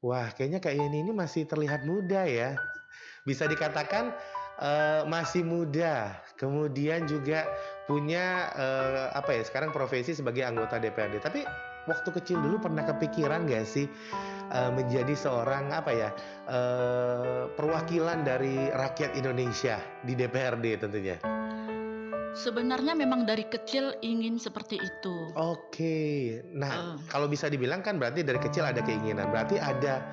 Wah, kayaknya Kak Yeni ini masih terlihat muda ya. Bisa dikatakan, masih muda, kemudian juga punya, apa ya, sekarang profesi sebagai anggota DPRD. Tapi waktu kecil dulu pernah kepikiran nggak sih, menjadi seorang, apa ya, perwakilan dari rakyat Indonesia di DPRD tentunya? Sebenarnya memang dari kecil ingin seperti itu. Oke. Nah, Eee, kalau bisa dibilang kan berarti dari kecil ada keinginan, berarti ada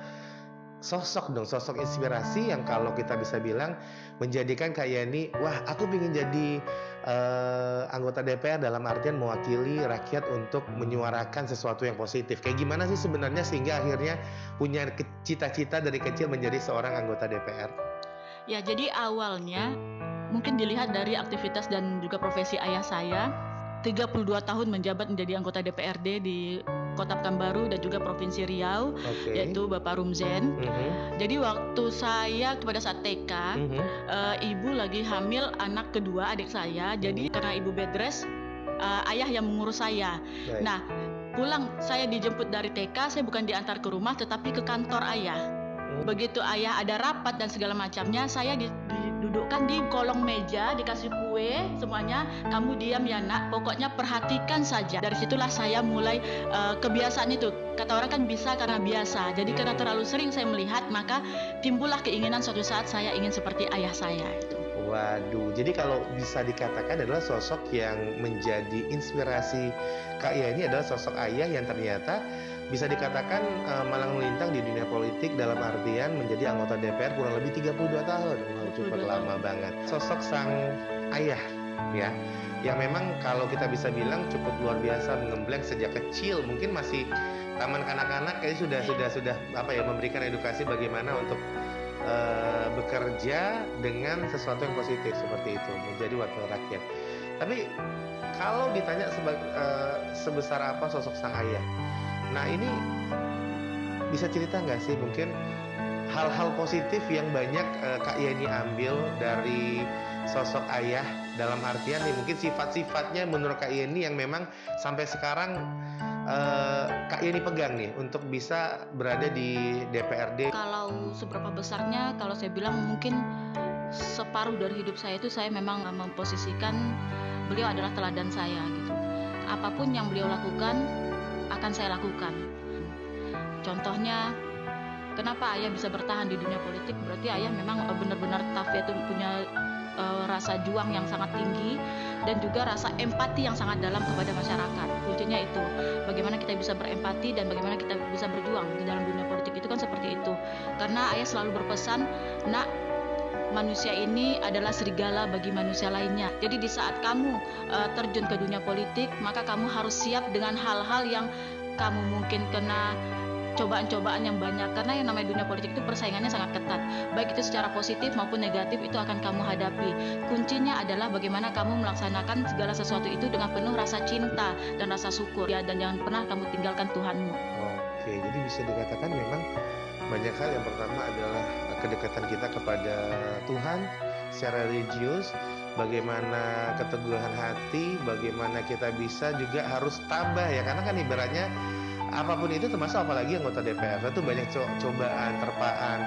sosok dong, sosok inspirasi yang kalau kita bisa bilang menjadikan Kak Yani, "Wah, aku pengen jadi, anggota DPR," dalam artian mewakili rakyat untuk menyuarakan sesuatu yang positif. Kayak gimana sih sebenarnya sehingga akhirnya punya cita-cita dari kecil menjadi seorang anggota DPR? ya jadi awalnya mungkin dilihat dari aktivitas dan juga profesi ayah saya, 32 tahun menjabat menjadi anggota DPRD di Kota Pekanbaru dan juga Provinsi Riau, Oke. yaitu Bapak Rumzen. Mhm. Jadi waktu saya pada saat TK, Mhm. ibu lagi hamil anak kedua adik saya, jadi Mhm. karena ibu bed rest, ayah yang mengurus saya. Baik. Nah, pulang saya dijemput dari TK, saya bukan diantar ke rumah tetapi ke kantor ayah. Mmm. Begitu ayah ada rapat dan segala macamnya, saya didudukkan di kolong meja, dikasih kue semuanya, "Kamu diam ya Nak, pokoknya perhatikan saja." Dari situlah saya mulai, kebiasaan itu, kata orang kan bisa karena biasa. Jadi karena Mhm. terlalu sering saya melihat, maka timbullah keinginan suatu saat saya ingin seperti ayah saya itu. Waduh, jadi kalau bisa dikatakan adalah sosok yang menjadi inspirasi Kak Ya ini adalah sosok ayah yang ternyata bisa dikatakan, malang melintang di dunia politik dalam artian menjadi anggota DPR kurang lebih 32 tahun. Wah, cukup 22 tahun. lama banget. Sosok sang ayah ya, yang memang kalau kita bisa bilang cukup luar biasa menggembleng sejak kecil, mungkin masih taman kanak-kanak kayaknya sudah apa ya, memberikan edukasi bagaimana untuk bekerja dengan sesuatu yang positif seperti itu, menjadi wakil rakyat. Tapi kalau ditanya sebesar apa sosok sang ayah? Nah ini bisa cerita nggak sih mungkin hal-hal positif yang banyak, Kak Yeni ambil dari sosok ayah, dalam artian nih mungkin sifat-sifatnya menurut Kak Yeni yang memang sampai sekarang, Kak Yeni pegang nih untuk bisa berada di DPRD? Kalau seberapa besarnya, kalau saya bilang mungkin separuh dari hidup saya itu saya memang, memposisikan beliau adalah teladan saya gitu. Apapun yang beliau lakukan, akan saya lakukan. Contohnya, kenapa ayah bisa bertahan di dunia politik, berarti ayah memang, benar-benar tough yaitu punya, rasa juang yang sangat tinggi dan juga rasa empati yang sangat dalam kepada masyarakat. Kuncinya itu, bagaimana kita bisa berempati dan bagaimana kita bisa berjuang di dalam dunia politik itu kan seperti itu. Karena ayah selalu berpesan, "Nak, manusia ini adalah serigala bagi manusia lainnya. Jadi di saat kamu, terjun ke dunia politik, maka kamu harus siap dengan hal-hal yang kamu mungkin kena cobaan-cobaan yang banyak, karena yang namanya dunia politik itu persaingannya sangat ketat. Baik itu secara positif maupun negatif itu akan kamu hadapi. Kuncinya adalah bagaimana kamu melaksanakan segala sesuatu itu dengan penuh rasa cinta dan rasa syukur ya, dan jangan pernah kamu tinggalkan Tuhanmu." Oke, jadi bisa dikatakan memang banyak hal. Yang pertama adalah kedekatan kita kepada Tuhan secara religius, bagaimana keteguhan hati, bagaimana kita bisa juga harus tabah ya, karena kan ibaratnya apapun itu termasuk apalagi anggota DPR itu banyak cobaan, terpaan.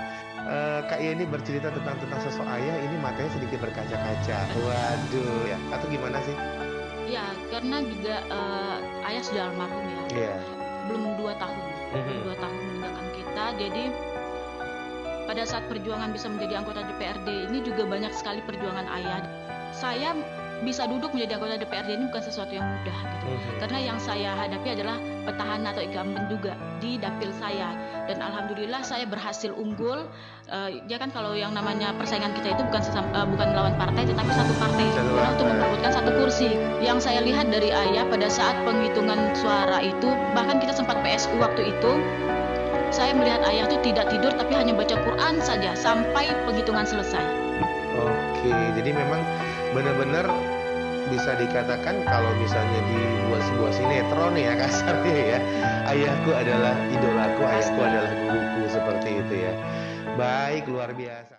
Kak Yeni bercerita tentang sosok ayah ini matanya sedikit berkaca-kaca. Waduh ya, atau gimana sih? Ya, karena juga, ayah sudah almarhum ya, Iya. belum 2 tahun, belum Mhm. 2 tahun meninggalkan kita. Jadi pada saat perjuangan bisa menjadi anggota DPRD ini juga banyak sekali perjuangan ayah. Saya bisa duduk menjadi anggota DPRD ini bukan sesuatu yang mudah gitu. Mhm. Karena yang saya hadapi adalah petahana atau incumbent juga di dapil saya. Dan alhamdulillah saya berhasil unggul. Ya kan kalau yang namanya persaingan kita itu bukan melawan partai tetapi satu partai Satu karena untuk partai. memperebutkan satu kursi. Yang saya lihat dari ayah pada saat penghitungan suara itu, bahkan kita sempat PSU waktu itu, saya melihat ayah itu tidak tidur tapi hanya baca Quran saja sampai penghitungan selesai. Oke, jadi memang benar-benar bisa dikatakan kalau misalnya dibuat sebuah sinetron ya kasarnya ya, ayahku adalah idolaku, ayahku Pasti. adalah guruku, seperti itu ya. Baik, luar biasa.